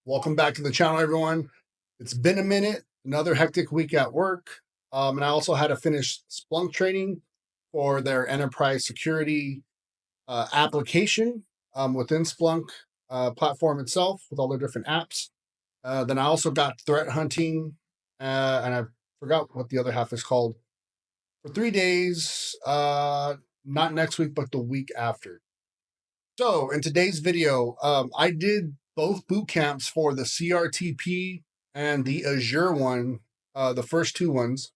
Welcome back to the channel, everyone. It's been a minute, another hectic week at work. And I also had to finish Splunk training for their enterprise security application within Splunk platform itself with all their different apps. Then I also got threat hunting, and I forgot what the other half is called, for 3 days, not next week, but the week after. So in today's video, I did both boot camps for the CRTP and the Azure one, the first two ones,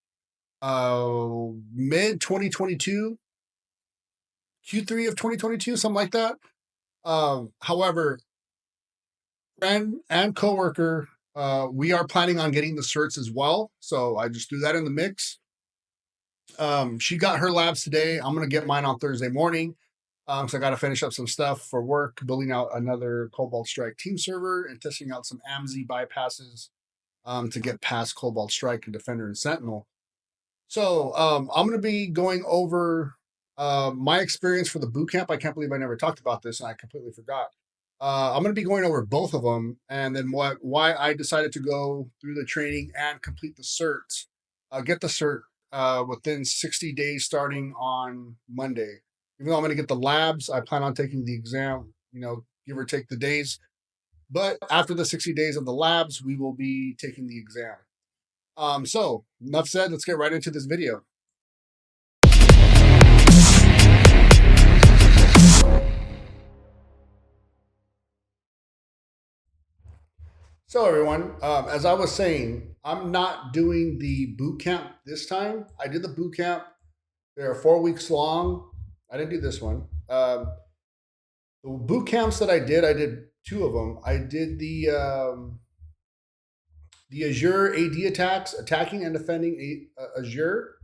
mid 2022, Q3 of 2022, something like that. However, friend and coworker, we are planning on getting the certs as well. So I just threw that in the mix. She got her labs today. I'm going to get mine on Thursday morning. So I got to finish up some stuff for work, building out another Cobalt Strike team server and testing out some AMZ bypasses to get past Cobalt Strike and Defender and Sentinel. So I'm going to be going over my experience for the bootcamp. I can't believe I never talked about this and I completely forgot. I'm going to be going over both of them and then why I decided to go through the training and complete the cert, get the cert within 60 days starting on Monday. Even though I'm going to get the labs, I plan on taking the exam, give or take the days. But after the 60 days of the labs, we will be taking the exam. So enough said, let's get right into this video. So everyone, as I was saying, I'm not doing the boot camp this time. I did the boot camp. They are 4 weeks long. I didn't do this one. The boot camps that I did two of them. I did the Azure AD attacks, attacking and defending Azure,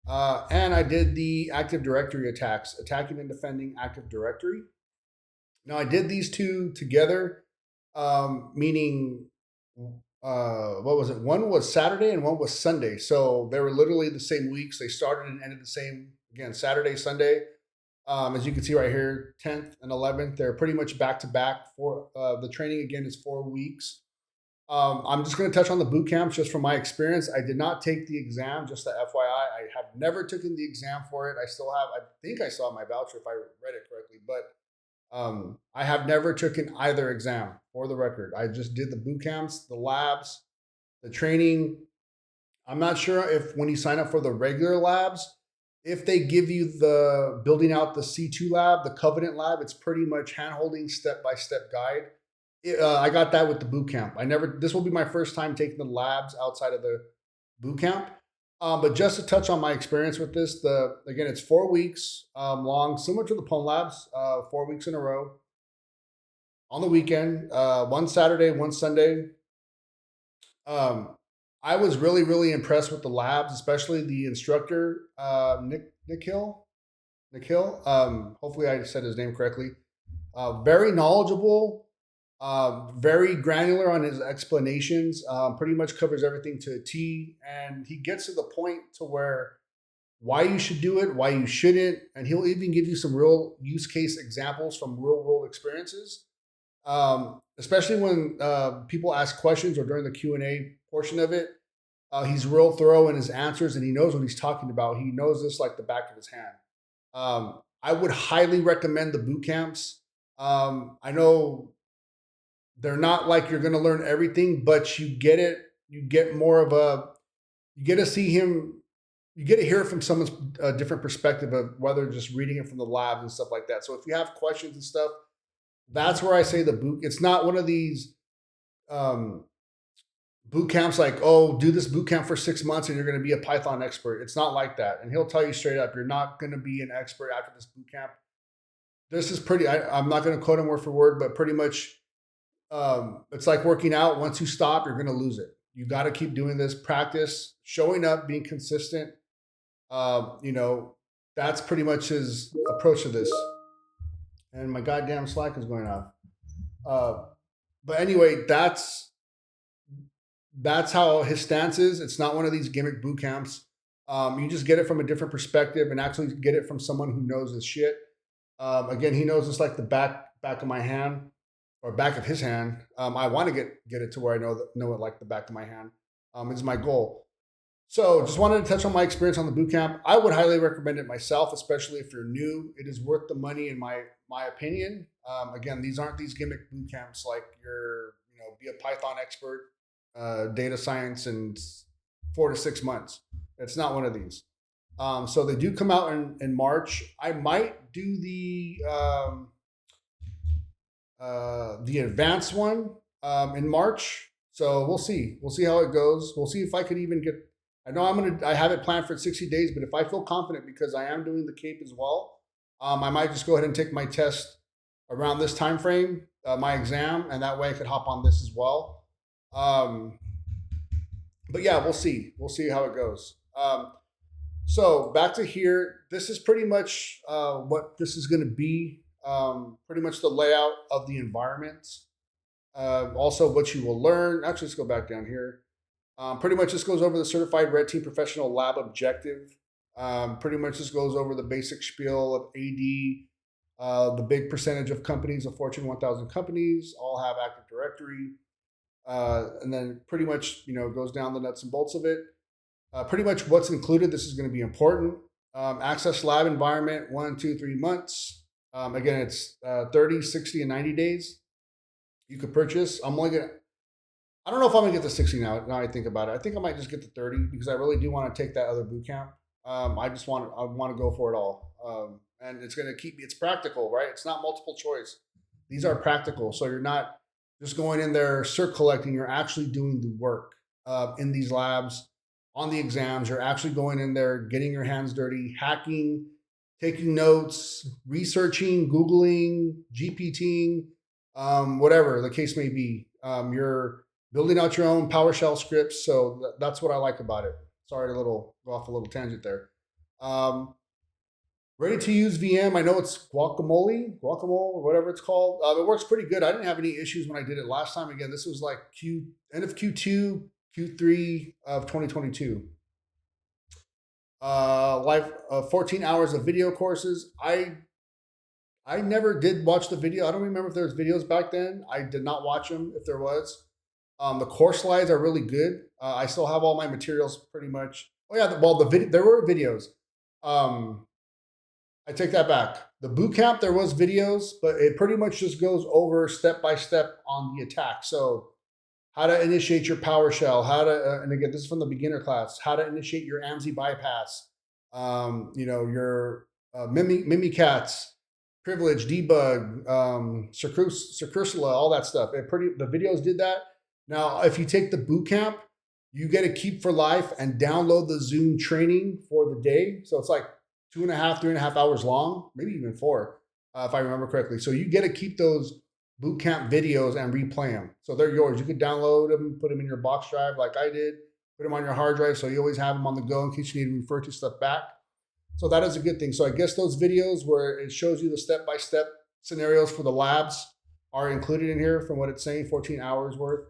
and I did the Active Directory attacks, attacking and defending Active Directory. Now I did these two together, meaning what was it? One was Saturday and one was Sunday, so they were literally the same weeks. They started and ended the same, again, Saturday, Sunday. As you can see right here, 10th and 11th, they're pretty much back to back. For the training again is 4 weeks. I'm just going to touch on the boot camps just from my experience. I did not take the exam, just the FYI. I have never taken the exam for it. I think I still have my voucher if I read it correctly, but I have never taken either exam for the record. I just did the boot camps, the labs, the training. I'm not sure if when you sign up for the regular labs, if they give you the building out the C2 lab, the Covenant lab, it's pretty much hand-holding step-by-step guide. I got that with the boot camp. This will be my first time taking the labs outside of the boot camp. But just to touch on my experience with this, again, it's 4 weeks long, similar to the Pwn labs, 4 weeks in a row. On the weekend, one Saturday, one Sunday. I was really, really impressed with the labs, especially the instructor, Nikhil. Hopefully I said his name correctly. Very knowledgeable, very granular on his explanations, pretty much covers everything to a T. And he gets to the point to where why you should do it, why you shouldn't. And he'll even give you some real use case examples from real world experiences. Especially when people ask questions or during the Q&A portion of it. He's real thorough in his answers and he knows what he's talking about. He knows this like the back of his hand. I would highly recommend the boot camps. I know they're not like you're going to learn everything, but you get it. You get more of you get to see him, you get to hear it from someone's different perspective of whether just reading it from the labs and stuff like that. So if you have questions and stuff, that's where I say it's not one of these boot camps like, oh, do this boot camp for 6 months and you're going to be a Python expert. It's not like that. And he'll tell you straight up, you're not going to be an expert after this boot camp. This is I'm not going to quote him word for word, but pretty much it's like working out. Once you stop, you're going to lose it. You got to keep doing this, practice, showing up, being consistent. That's pretty much his approach to this. And my goddamn Slack is going off. But anyway, that's how his stance is. It's not one of these gimmick boot camps. You just get it from a different perspective and actually get it from someone who knows his shit. Again, he knows this like the back of my hand. or back of his hand. I want to get it to where I know it like the back of my hand. Is my goal. So just wanted to touch on my experience on the boot camp. I would highly recommend it myself, especially if you're new. It is worth the money in my opinion. Again, these aren't these gimmick boot camps like be a Python expert, data science in 4 to 6 months. It's not one of these. So they do come out in March. I might do the advanced one in March. So we'll see. We'll see how it goes. We'll see if I could even get. I know I have it planned for 60 days, but if I feel confident because I am doing the CAPE as well, I might just go ahead and take my test around this time frame, my exam, and that way I could hop on this as well. But yeah, we'll see. We'll see how it goes. So back to here. This is pretty much what this is going to be. Pretty much the layout of the environment. Also, what you will learn. Actually, let's go back down here. Pretty much this goes over the Certified Red Team Professional Lab Objective. Pretty much this goes over the basic spiel of AD. The big percentage of companies, of Fortune 1000 companies, all have Active Directory. And then pretty much, goes down the nuts and bolts of it. Pretty much what's included. This is going to be important. Access lab environment, 1, 2, 3 months. Again, it's 30, 60, and 90 days. You could purchase. I don't know if I'm gonna get the 60 now. Now I think about it, I think I might just get the 30 because I really do want to take that other boot camp. I want to go for it all, and it's gonna keep me. It's practical, right? It's not multiple choice. These are practical, so you're not just going in there cert collecting. You're actually doing the work in these labs on the exams. You're actually going in there, getting your hands dirty, hacking, taking notes, researching, Googling, GPTing, whatever the case may be. You're building out your own PowerShell scripts. So that's what I like about it. Sorry to go off a little tangent there. Ready to use VM. I know it's guacamole, or whatever it's called. It works pretty good. I didn't have any issues when I did it last time. Again, this was like end of Q2, Q3 of 2022. Live 14 hours of video courses. I never did watch the video. I don't remember if there was videos back then. I did not watch them if there was. The course slides are really good. I still have all my materials pretty much. Oh yeah, there were videos. I take that back. The boot camp, there was videos, but it pretty much just goes over step by step on the attack. So how to initiate your PowerShell, how to, and again, this is from the beginner class, how to initiate your AMSI bypass, your Mimikatz, privilege, debug, Circursula, all that stuff. The videos did that. Now, if you take the boot camp, you get to keep for life and download the Zoom training for the day. So it's like 2.5, 3.5 hours long, maybe even 4, if I remember correctly. So you get to keep those boot camp videos and replay them. So they're yours. You could download them, put them in your box drive like I did, put them on your hard drive so you always have them on the go in case you need to refer to stuff back. So that is a good thing. So I guess those videos where it shows you the step-by-step scenarios for the labs are included in here from what it's saying, 14 hours worth.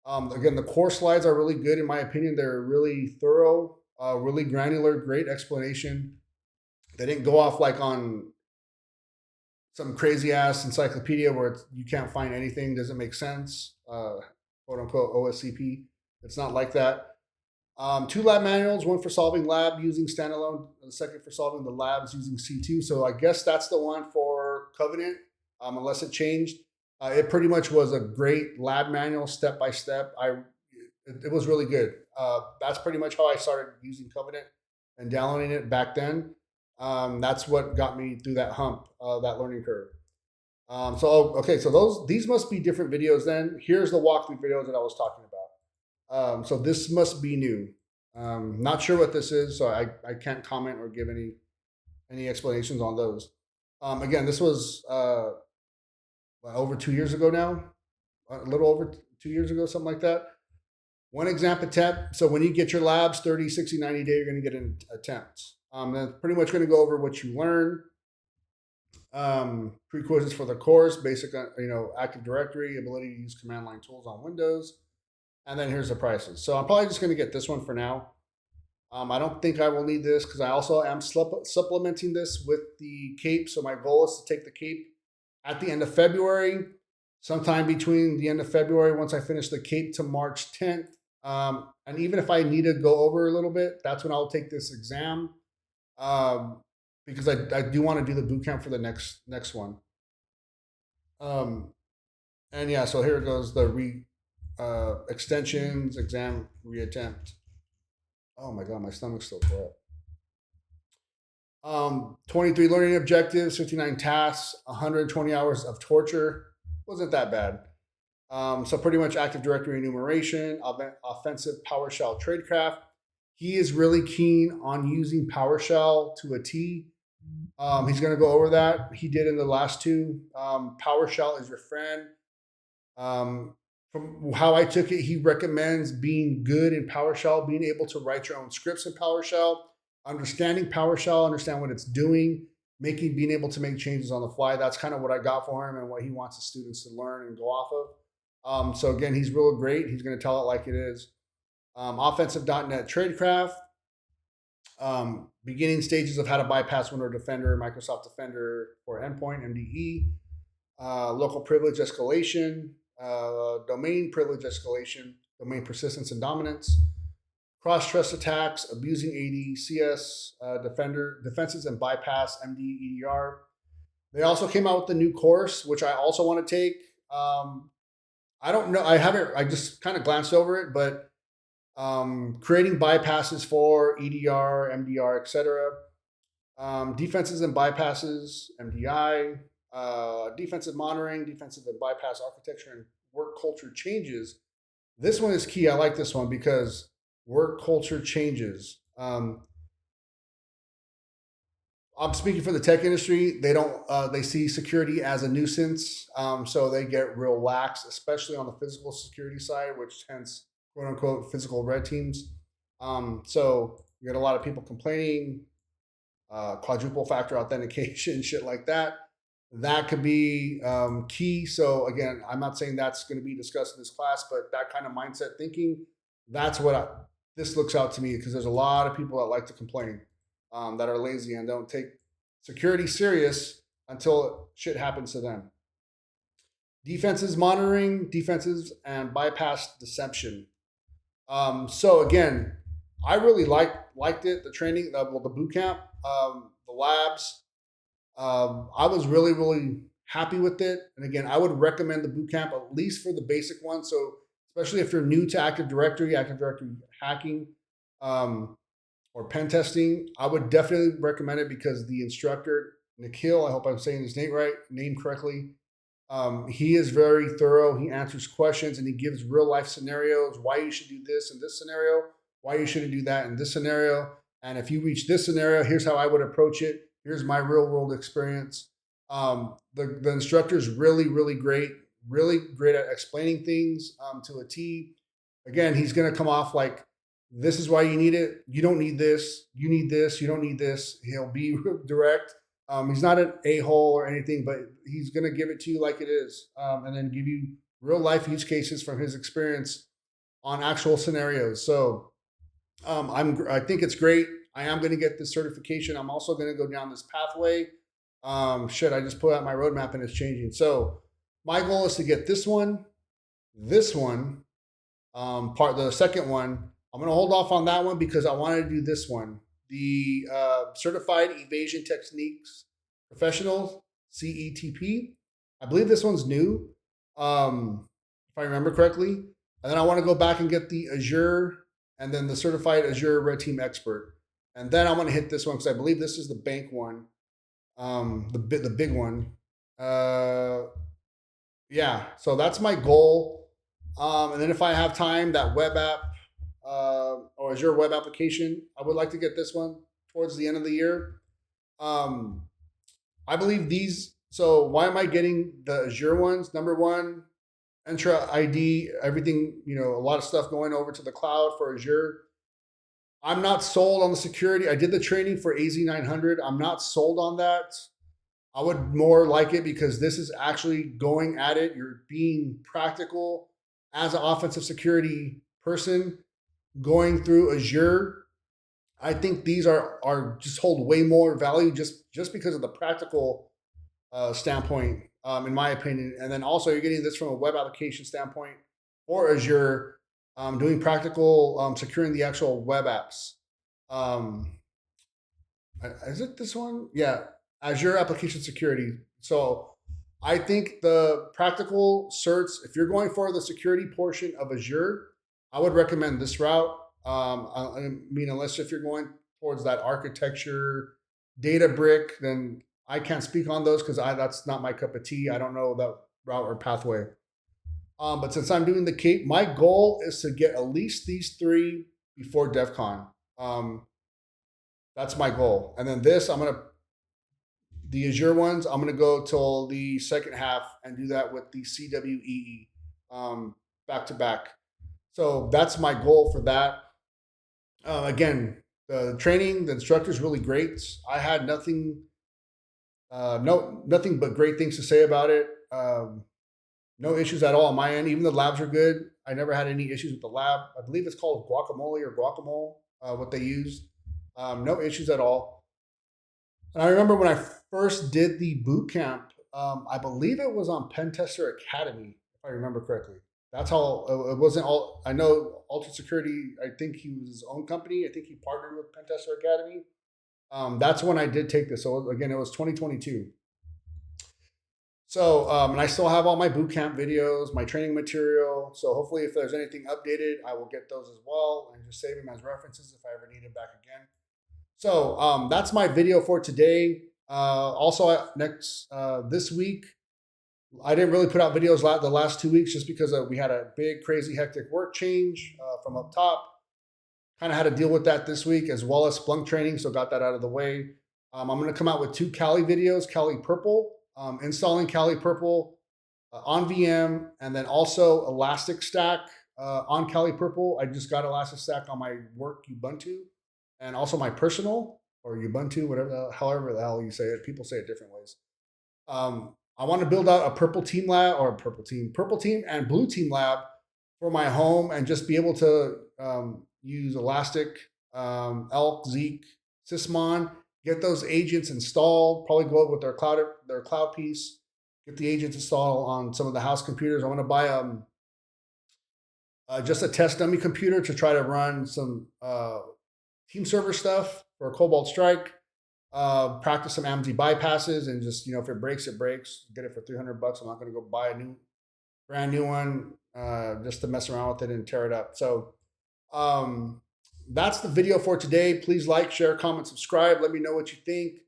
Again, the course slides are really good in my opinion. They're really thorough, really granular, great explanation. They didn't go off like on some crazy ass encyclopedia where you can't find anything, doesn't make sense, quote unquote OSCP. It's not like that. 2 lab manuals, one for solving lab using standalone, and the second for solving the labs using C2. So I guess that's the one for Covenant, unless it changed. It pretty much was a great lab manual, step by step. It was really good. That's pretty much how I started using Covenant and downloading it back then. That's what got me through that hump, that learning curve. So these must be different videos then. Here's the walkthrough videos that I was talking about. So this must be new. Not sure what this is, so I can't comment or give any explanations on those. Again, this was over 2 years ago now, a little over 2 years ago, something like that. One exam attempt. So when you get your labs, 30, 60, 90 day, you're going to get an attempt. That's pretty much going to go over what you learn. Prerequisites for the course, basic, Active Directory, ability to use command line tools on Windows. And then here's the prices. So I'm probably just going to get this one for now. I don't think I will need this because I also am supplementing this with the CAPE. So my goal is to take the CAPE at the end of February. sometime between the end of February, once I finish the CAPE, to March 10th. And even if I need to go over a little bit, that's when I'll take this exam, um, because I do want to do the boot camp for the next one. Um, and yeah, so here it goes, the extensions, exam, reattempt. Oh my god, my stomach's still full. 23 learning objectives, 59 tasks, 120 hours of torture. Wasn't that bad. So pretty much Active Directory enumeration, offensive PowerShell tradecraft. He is really keen on using PowerShell to a T. He's going to go over that. He did in the last two. PowerShell is your friend. From how I took it, he recommends being good in PowerShell, being able to write your own scripts in PowerShell, understanding PowerShell, understand what it's doing, being able to make changes on the fly. That's kind of what I got for him and what he wants the students to learn and go off of. So again, he's real great. He's going to tell it like it is. Offensive.NET Tradecraft, beginning stages of how to bypass Windows Defender, Microsoft Defender for Endpoint, MDE, local privilege escalation, domain privilege escalation, domain persistence and dominance, cross-trust attacks, abusing AD, CS, defenses and bypass, MD, EDR. They also came out with the new course, which I also want to take. I don't know. I just kind of glanced over it, but creating bypasses for EDR, MDR, etc. Defenses and bypasses, MDI, defensive monitoring, defensive and bypass architecture, and work culture changes. This one is key. I like this one because work culture changes. I'm speaking for the tech industry. They don't. They see security as a nuisance, so they get real lax, especially on the physical security side, which hence quote unquote physical red teams. So you get a lot of people complaining, quadruple factor authentication, shit like that. That could be key. So again, I'm not saying that's going to be discussed in this class, but that kind of mindset thinking, that's what this looks out to me, because there's a lot of people that like to complain, that are lazy and don't take security serious until shit happens to them. Defenses monitoring, defenses and bypass deception. So again, I really liked it. The training, the boot camp, the labs. I was really happy with it. And again, I would recommend the boot camp at least for the basic one. So especially if you're new to Active Directory hacking, or pen testing, I would definitely recommend it because the instructor, Nikhil, I hope I'm saying his name correctly. He is very thorough. He answers questions and he gives real life scenarios, why you should do this in this scenario, why you shouldn't do that in this scenario. And if you reach this scenario, here's how I would approach it. Here's my real world experience. The instructor is really great at explaining things to a T. Again, he's going to come off like, this is why you need it. You don't need this. You need this. You don't need this. He'll be direct. He's not an a-hole or anything, but he's going to give it to you like it is, and then give you real life use cases from his experience on actual scenarios. So I think it's great. I am going to get this certification. I'm also going to go down this pathway. I just put out my roadmap and it's changing. So my goal is to get this one, the second one. I'm going to hold off on that one because I want to do this one, the Certified Evasion Techniques Professional, CETP. I believe this one's new, if I remember correctly. And then I want to go back and get the Azure and then the Certified Azure Red Team Expert. And then I'm going to hit this one because I believe this is the bank one, the big one. Yeah, so that's my goal. And then if I have time, that web app, or Azure web application, I would like to get this one towards the end of the year. I believe these. So why am I getting the Azure ones? Number one, Entra ID, everything, a lot of stuff going over to the cloud for Azure. I'm not sold on the security. I did the training for AZ900. I'm not sold on that. I would more like it because this is actually going at it. You're being practical as an offensive security person going through Azure. I think these are just hold way more value just because of the practical standpoint, in my opinion. And then also you're getting this from a web application standpoint or Azure, doing practical securing the actual web apps. Um, is it this one? Yeah, Azure Application Security. So I think the practical certs, if you're going for the security portion of Azure, I would recommend this route. I mean, unless if you're going towards that architecture data brick, then I can't speak on those because I that's not my cup of tea. I don't know that route or pathway. But since I'm doing the Cape, my goal is to get at least these three before DEF CON. Um, that's my goal. And then this, the Azure ones, I'm gonna go till the second half and do that with the CWEE, back to back. So that's my goal for that. Again, the training, the instructor's really great. I had nothing but great things to say about it. No issues at all on my end. Even the labs are good. I never had any issues with the lab. I believe it's called Guacamole or Guacamole, what they used. No issues at all. And I remember when I first did the boot camp, I believe it was on Pentester Academy, if I remember correctly. That's how it wasn't all. I know Altered Security. I think he was his own company. I think he partnered with Pentester Academy. That's when I did take this. So again, it was 2022. So, and I still have all my bootcamp videos, my training material. So hopefully, if there's anything updated, I will get those as well and just save them as references if I ever need it back again. So that's my video for today. Also, this week, I didn't really put out videos the last 2 weeks just because we had a big, crazy, hectic work change from up top. Kind of had to deal with that this week as well as Splunk training, so got that out of the way. I'm going to come out with 2 Kali videos, Kali Purple, installing Kali Purple on VM, and then also Elastic Stack on Kali Purple. I just got Elastic Stack on my work Ubuntu and also my personal or Ubuntu, whatever, however the hell you say it. People say it different ways. I want to build out a purple team lab or purple team and blue team lab for my home and just be able to use Elastic, Elk, Zeek, Sysmon, get those agents installed, probably go with their cloud piece, get the agents installed on some of the house computers. I want to buy just a test dummy computer to try to run some team server stuff for a Cobalt Strike. Practice some AMD bypasses and just, if it breaks, it breaks. Get it for $300. I'm not going to go buy a brand new one just to mess around with it and tear it up. So that's the video for today. Please like, share, comment, subscribe. Let me know what you think.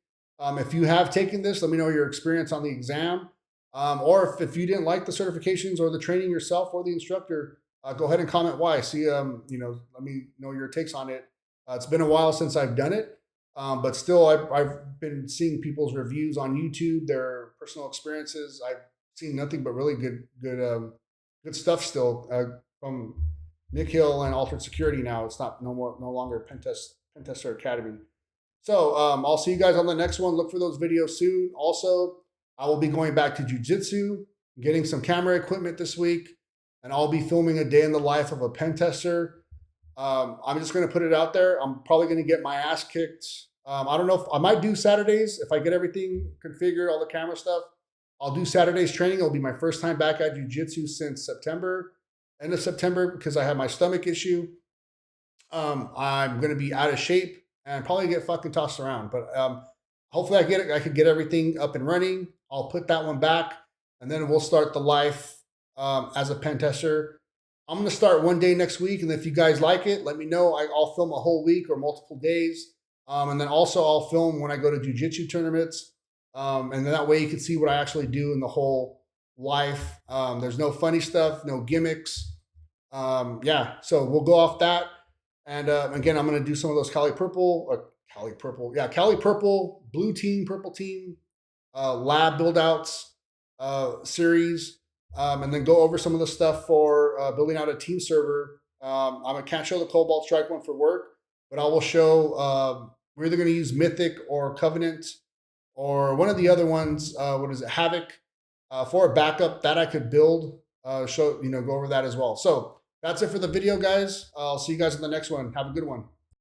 If you have taken this, let me know your experience on the exam. Or if you didn't like the certifications or the training yourself or the instructor, go ahead and comment why. See, let me know your takes on it. It's been a while since I've done it. But still, I've been seeing people's reviews on YouTube, their personal experiences. I've seen nothing but really good stuff still from Nick Hill and Altered Security. Now it's no longer Pentester Academy. So I'll see you guys on the next one. Look for those videos soon. Also, I will be going back to jiu-jitsu, getting some camera equipment this week, and I'll be filming a day in the life of a pen tester. I'm just going to put it out there. I'm probably going to get my ass kicked. I don't know if I might do Saturdays if I get everything configured, all the camera stuff. I'll do Saturdays training. It'll be my first time back at jiu-jitsu since end of September, because I had my stomach issue. I'm going to be out of shape and probably get fucking tossed around. But hopefully I could get everything up and running. I'll put that one back, and then we'll start the life as a pen tester. I'm going to start one day next week, and if you guys like it, let me know. I'll film a whole week or multiple days. And then also I'll film when I go to jiu-jitsu tournaments. And then that way you can see what I actually do in the whole life. There's no funny stuff, no gimmicks. So we'll go off that. And again, I'm going to do some of those Kali Purple, blue team, purple team, lab build outs series. And then go over some of the stuff for building out a team server. I can't show the Cobalt Strike one for work, but I will show we're either going to use Mythic or Covenant or one of the other ones. What is it? Havoc for a backup that I could build. Go over that as well. So that's it for the video, guys. I'll see you guys in the next one. Have a good one.